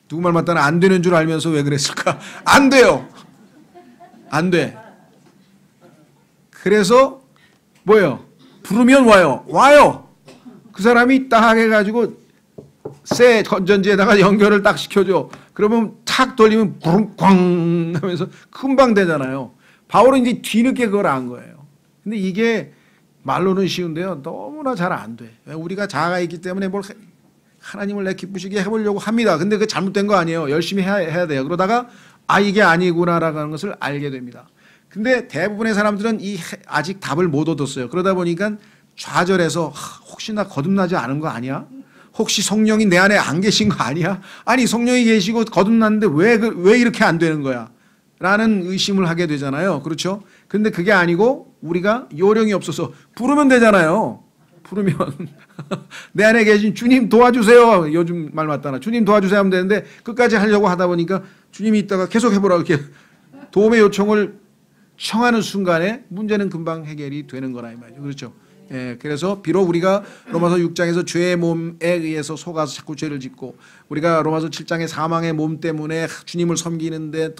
누구 말 맞다나 안 되는 줄 알면서 왜 그랬을까? 안 돼요. 안 돼. 그래서 뭐예요? 부르면 와요. 와요. 그 사람이 딱 해가지고 새 건전지에다가 연결을 딱 시켜줘. 그러면 탁 돌리면 부릉꽝 하면서 금방 되잖아요. 바울은 이제 뒤늦게 그걸 안 거예요. 근데 이게 말로는 쉬운데요. 너무나 잘 안 돼. 우리가 자아가 있기 때문에 뭘 하나님을 내 기쁘시게 해보려고 합니다. 근데 그게 잘못된 거 아니에요. 열심히 해야 돼요. 그러다가 이게 아니구나라고 하는 것을 알게 됩니다. 근데 대부분의 사람들은 아직 답을 못 얻었어요. 그러다 보니까 좌절해서 혹시 나 거듭나지 않은 거 아니야? 혹시 성령이 내 안에 안 계신 거 아니야? 아니 성령이 계시고 거듭났는데 왜 이렇게 안 되는 거야? 라는 의심을 하게 되잖아요. 그렇죠? 근데 그게 아니고 우리가 요령이 없어서 부르면 되잖아요. 부르면 내 안에 계신 주님 도와주세요. 요즘 말 맞다나 주님 도와주세요 하면 되는데 끝까지 하려고 하다 보니까 주님이 있다가 계속 해보라고 이렇게 도움의 요청을 청하는 순간에 문제는 금방 해결이 되는 거라 이 말이죠. 그렇죠? 예, 그래서 비록 우리가 로마서 6장에서 죄의 몸에 의해서 속아서 자꾸 죄를 짓고 우리가 로마서 7장의 사망의 몸 때문에 주님을 섬기는데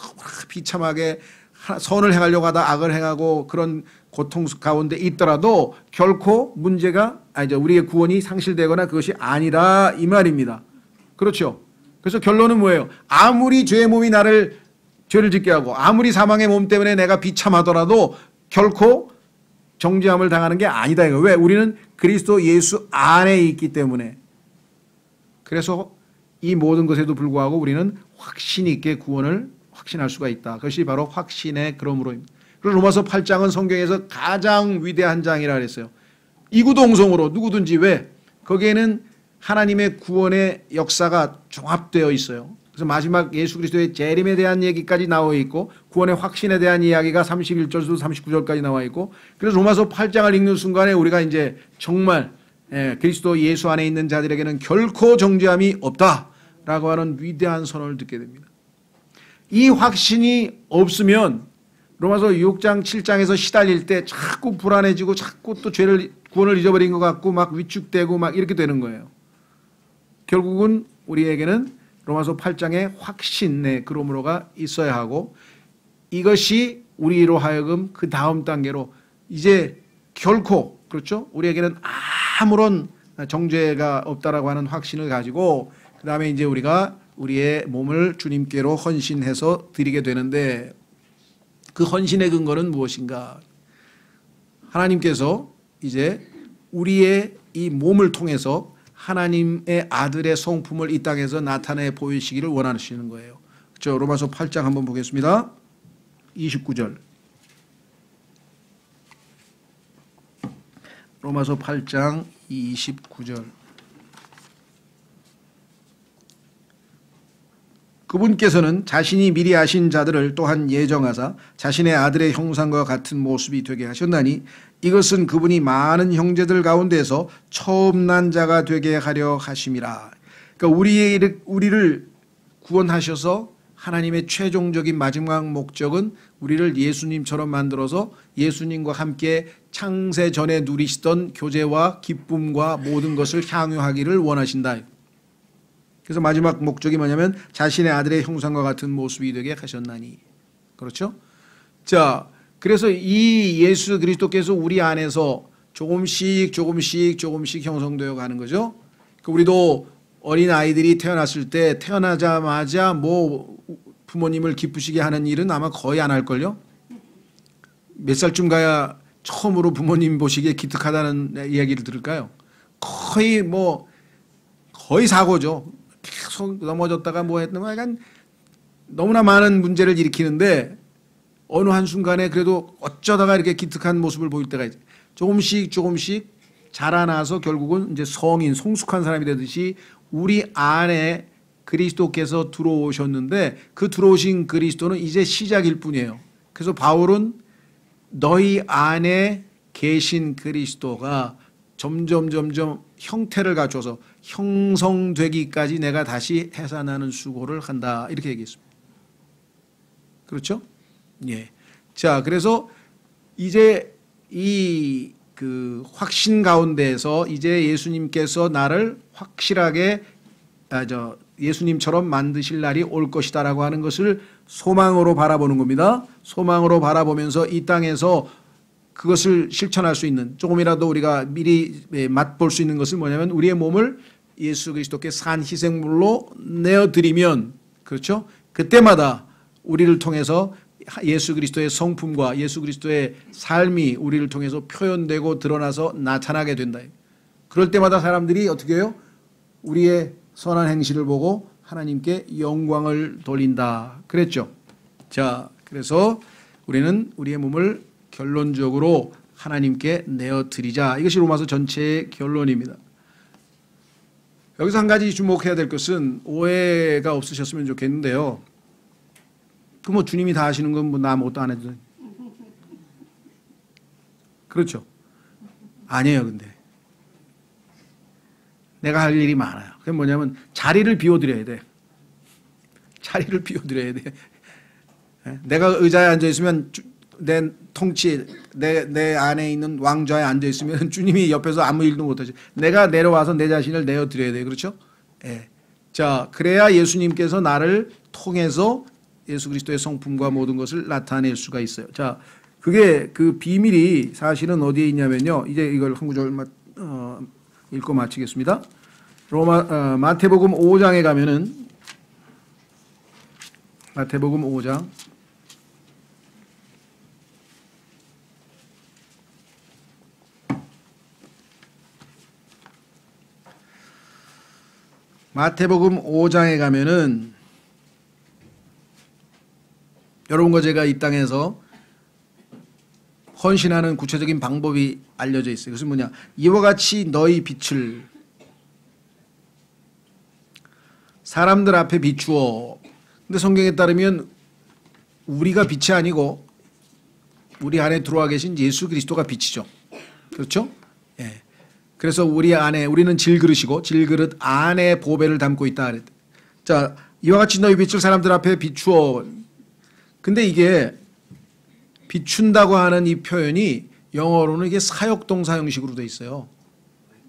비참하게 선을 행하려고 하다 악을 행하고 그런 고통 가운데 있더라도 결코 문제가 우리의 구원이 상실되거나 그것이 아니라 이 말입니다. 그렇죠. 그래서 결론은 뭐예요? 아무리 죄의 몸이 나를 죄를 짓게 하고 아무리 사망의 몸 때문에 내가 비참하더라도 결코 정죄함을 당하는 게 아니다. 이거. 왜? 우리는 그리스도 예수 안에 있기 때문에. 그래서 이 모든 것에도 불구하고 우리는 확신 있게 구원을 확신할 수가 있다. 그것이 바로 확신의 그러므로입니다. 그리고 로마서 8장은 성경에서 가장 위대한 장이라 그랬어요. 이구동성으로 누구든지. 왜? 거기에는 하나님의 구원의 역사가 종합되어 있어요. 그래서 마지막 예수 그리스도의 재림에 대한 얘기까지 나와 있고 구원의 확신에 대한 이야기가 31절부터 39절까지 나와 있고, 그래서 로마서 8장을 읽는 순간에 우리가 이제 정말 그리스도 예수 안에 있는 자들에게는 결코 정죄함이 없다라고 하는 위대한 선언을 듣게 됩니다. 이 확신이 없으면 로마서 6장 7장에서 시달릴 때 자꾸 불안해지고 자꾸 또 구원을 잊어버린 것 같고 막 위축되고 막 이렇게 되는 거예요. 결국은 우리에게는 로마서 8장에 확신의 그러므로가 있어야 하고, 이것이 우리로 하여금 그 다음 단계로 이제 결코, 그렇죠? 우리에게는 아무런 정죄가 없다라고 하는 확신을 가지고 그 다음에 이제 우리가 우리의 몸을 주님께로 헌신해서 드리게 되는데, 그 헌신의 근거는 무엇인가? 하나님께서 이제 우리의 이 몸을 통해서 하나님의 아들의 성품을 이 땅에서 나타내 보이시기를 원하시는 거예요. 그렇죠? 로마서 8장 한번 보겠습니다. 29절. 로마서 8장 29절. 그분께서는 자신이 미리 아신 자들을 또한 예정하사 자신의 아들의 형상과 같은 모습이 되게 하셨나니 이것은 그분이 많은 형제들 가운데서 처음 난 자가 되게 하려 하심이라. 그러니까 우리를 구원하셔서 하나님의 최종적인 마지막 목적은 우리를 예수님처럼 만들어서 예수님과 함께 창세 전에 누리시던 교제와 기쁨과 모든 것을 향유하기를 원하신다. 그래서 마지막 목적이 뭐냐면 자신의 아들의 형상과 같은 모습이 되게 하셨나니. 그렇죠? 자, 그래서 이 예수 그리스도께서 우리 안에서 조금씩 형성되어 가는 거죠. 우리도 어린 아이들이 태어났을 때 태어나자마자 뭐 부모님을 기쁘시게 하는 일은 아마 거의 안 할걸요. 몇 살쯤 가야 처음으로 부모님 보시기에 기특하다는 이야기를 들을까요? 거의 사고죠. 계속 넘어졌다가 뭐 했던 거 약간 너무나 많은 문제를 일으키는데, 어느 한순간에 그래도 어쩌다가 이렇게 기특한 모습을 보일 때가 있어요. 조금씩 자라나서 결국은 이제 성인, 성숙한 사람이 되듯이 우리 안에 그리스도께서 들어오셨는데, 그 들어오신 그리스도는 이제 시작일 뿐이에요. 그래서 바울은 너희 안에 계신 그리스도가 점점 형태를 갖춰서 형성되기까지 내가 다시 해산하는 수고를 한다, 이렇게 얘기했습니다. 그렇죠? 예. 자, 그래서 이제 이 그 확신 가운데에서 이제 예수님께서 나를 확실하게 예수님처럼 만드실 날이 올 것이다라고 하는 것을 소망으로 바라보는 겁니다. 소망으로 바라보면서 이 땅에서 그것을 실천할 수 있는, 조금이라도 우리가 미리 맛볼 수 있는 것은 뭐냐면 우리의 몸을 예수 그리스도께 산 희생물로 내어드리면, 그렇죠? 그때마다 우리를 통해서 예수 그리스도의 성품과 예수 그리스도의 삶이 우리를 통해서 표현되고 드러나서 나타나게 된다. 그럴 때마다 사람들이 어떻게 해요? 우리의 선한 행실을 보고 하나님께 영광을 돌린다 그랬죠. 자, 그래서 우리는 우리의 몸을 결론적으로 하나님께 내어드리자. 이것이 로마서 전체의 결론입니다. 여기서 한 가지 주목해야 될 것은, 오해가 없으셨으면 좋겠는데요. 그 주님이 다 하시는 건 나 아무것도 안 해도. 그렇죠? 아니에요. 근데 내가 할 일이 많아요. 그게 뭐냐면 자리를 비워드려야 돼. 자리를 비워드려야 돼. 내가 의자에 앉아 있으면 내 통치, 내 안에 있는 왕좌에 앉아 있으면 주님이 옆에서 아무 일도 못하지. 내가 내려와서 내 자신을 내어드려야 돼. 그렇죠? 예. 자, 그래야 예수님께서 나를 통해서 예수 그리스도의 성품과 모든 것을 나타낼 수가 있어요. 자, 그게 그 비밀이 사실은 어디에 있냐면요. 이제 이걸 한 구절 읽고 마치겠습니다. 마태복음 5장에 가면은 마태복음 5장 마태복음 5장에 가면은 여러분과 제가 이 땅에서 헌신하는 구체적인 방법이 알려져 있어요. 그것은 뭐냐? 이와 같이 너희 빛을 사람들 앞에 비추어. 근데 성경에 따르면 우리가 빛이 아니고 우리 안에 들어와 계신 예수 그리스도가 빛이죠. 그렇죠? 예. 그래서 우리 안에 우리는 질그릇이고 질그릇 안에 보배를 담고 있다. 자, 이와 같이 너희 빛을 사람들 앞에 비추어. 근데 이게 비춘다고 하는 이 표현이 영어로는 이게 사역동사 형식으로 돼 있어요.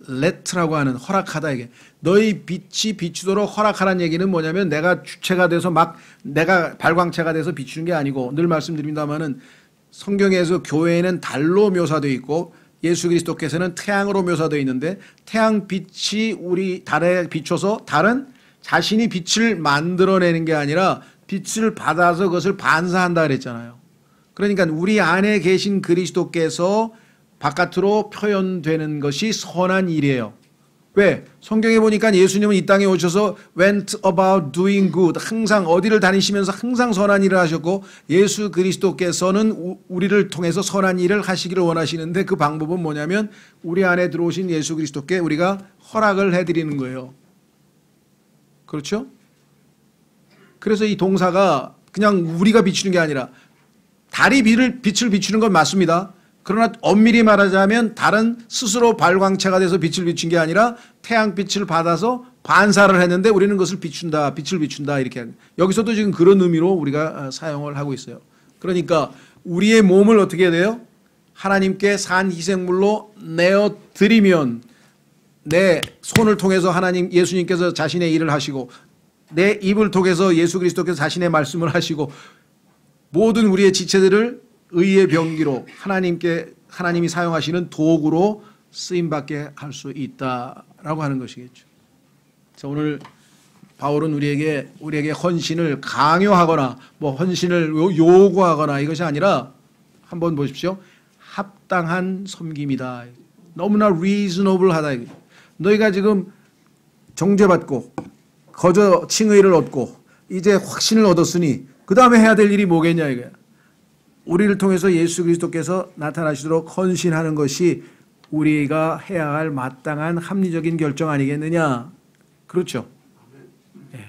let라고 하는 허락하다 이게. 너희 빛이 비추도록 허락하라는 얘기는 뭐냐면 내가 주체가 돼서 막 내가 발광체가 돼서 비추는 게 아니고 늘 말씀드립니다마는 성경에서 교회는 달로 묘사되어 있고 예수 그리스도께서는 태양으로 묘사되어 있는데 태양 빛이 우리 달에 비춰서 달은 자신이 빛을 만들어내는 게 아니라 빛을 받아서 그것을 반사한다 그랬잖아요. 그러니까 우리 안에 계신 그리스도께서 바깥으로 표현되는 것이 선한 일이에요. 왜? 성경에 보니까 예수님은 이 땅에 오셔서 went about doing good. 항상 어디를 다니시면서 항상 선한 일을 하셨고 예수 그리스도께서는 우리를 통해서 선한 일을 하시기를 원하시는데 그 방법은 뭐냐면 우리 안에 들어오신 예수 그리스도께 우리가 허락을 해드리는 거예요. 그렇죠? 그래서 이 동사가 그냥 우리가 비추는 게 아니라 달이 빛을 비추는 건 맞습니다. 그러나 엄밀히 말하자면 달은 스스로 발광체가 돼서 빛을 비춘 게 아니라 태양빛을 받아서 반사를 했는데 우리는 그것을 비춘다, 빛을 비춘다 이렇게 하는. 여기서도 지금 그런 의미로 우리가 사용을 하고 있어요. 그러니까 우리의 몸을 어떻게 해야 돼요? 하나님께 산 희생물로 내어드리면 내 손을 통해서 예수님께서 자신의 일을 하시고 내 입을 통해서 예수 그리스도께서 자신의 말씀을 하시고 모든 우리의 지체들을 의의 병기로 하나님이 사용하시는 도구로 쓰임받게 할 수 있다라고 하는 것이겠죠. 자, 오늘 바울은 우리에게 헌신을 강요하거나 뭐 헌신을 요구하거나 이것이 아니라 한번 보십시오. 합당한 섬김이다. 너무나 reasonable하다. 너희가 지금 정죄받고 거저 칭의를 얻고 이제 확신을 얻었으니 그 다음에 해야 될 일이 뭐겠냐 이거야. 우리를 통해서 예수 그리스도께서 나타나시도록 헌신하는 것이 우리가 해야 할 마땅한 합리적인 결정 아니겠느냐. 그렇죠. 네.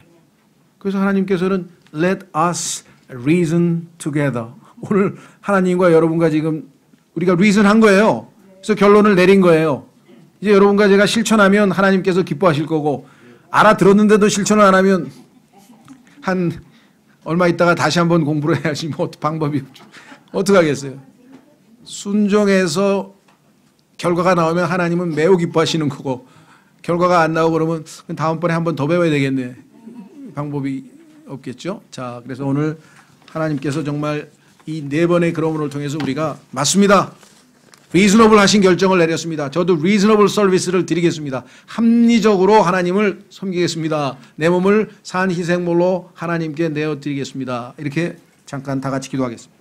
그래서 하나님께서는 let us reason together. 오늘 하나님과 여러분과 지금 우리가 reason한 거예요. 그래서 결론을 내린 거예요. 이제 여러분과 제가 실천하면 하나님께서 기뻐하실 거고 알아들었는데도 실천을 안 하면 한 얼마 있다가 다시 한번 공부를 해야지 뭐 방법이 없죠. 어떻게 하겠어요? 순종해서 결과가 나오면 하나님은 매우 기뻐하시는 거고 결과가 안 나오고 그러면 다음번에 한번 더 배워야 되겠네. 방법이 없겠죠. 자, 그래서 오늘 하나님께서 정말 이 네 번의 그러므로를 통해서 우리가 맞습니다. 리즈너블 하신 결정을 내렸습니다. 저도 리즈너블 서비스를 드리겠습니다. 합리적으로 하나님을 섬기겠습니다. 내 몸을 산 희생물로 하나님께 내어드리겠습니다. 이렇게 잠깐 다 같이 기도하겠습니다.